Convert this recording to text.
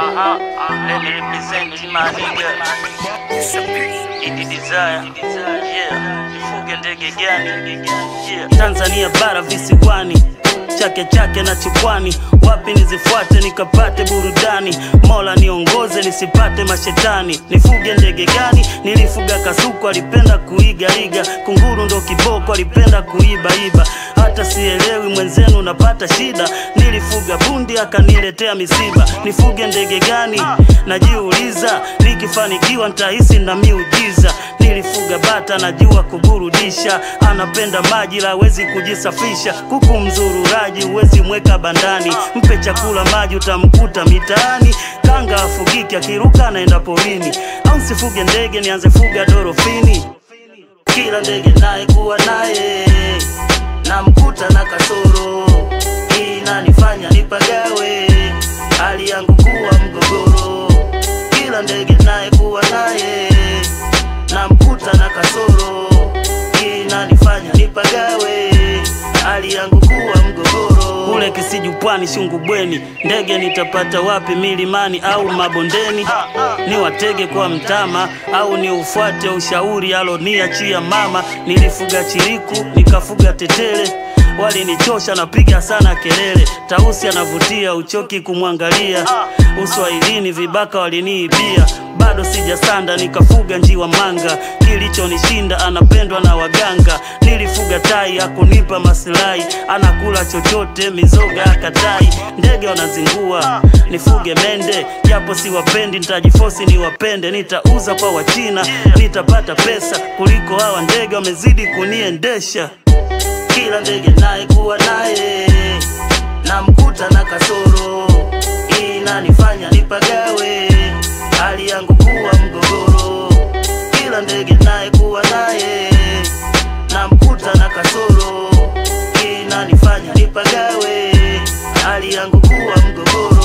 Let me represent my nigga. Idi Desire. Yeah. Nifuge ndege gani? Yeah. Tanzania bara visiwani, chake chake na chukwani, wapi nizifuate nikapate burudani? Mola niongoze nisipate mashetani. Nifuge ndege gani? Nilifuga kasuku alipenda kuiga, kunguru ndo kiboko alipenda kuiba. Hata sielewi mwenzenu napata shida, nilifuga bundi akaniletea misiba. Nifuge ndege gani? Najiuliza, nikifanikiwa nitahisi na miujiza. Nilifuga bata najua kuburudisha, anapenda maji la hawezi kujisafisha. Kuku mzururaji huwezi mweka bandani, mpe chakula maji utamkuta mitaani. Kanga afugiki akiruka anaenda porini, au sifuge ndege nianze fuga dorofini? Kila ndege naye kuwa naye namkuta na kasoro, hii inanifanya nipagawe, hali yangu kuwa mgogoro. Kila ndege naye kuwa naye namkuta na kasoro, hii inanifanya nipagawe, hali yangu kuwa mgogoro. Kule Kisiju Pwani Shungu Bweni, ndege nitapata wapi? Milimani au mabondeni? Ni watege kwa mtama au ni ufuate ushauri aloniachia mama? Nilifuga chiriku nikafuga tetele, walinichosha napiga sana kelele. Tausi anavutia uchoki kumwangalia, uswahilini vibaka waliniibia. Bado sijasanda nikafuga njiwa manga, kilichonishinda anapendwa na waganga. Nilifuga tai hakunipa maslahi, anakula chochote mizoga akatai. Ndege wanazingua, nifuge mende japo siwapendi, nitajifosi niwapende. Nitauza kwa Wachina nitapata pesa, kuliko hawa ndege wamezidi kuniendesha. Kila ndege naye kuwa naye namkuta na kasoro, hii inanifanya nipagawe, hali yangu kuwa mgogoro. Kila ndege naye kuwa naye namkuta na kasoro, hii inanifanya nipagawe, hali yangu kuwa mgogoro.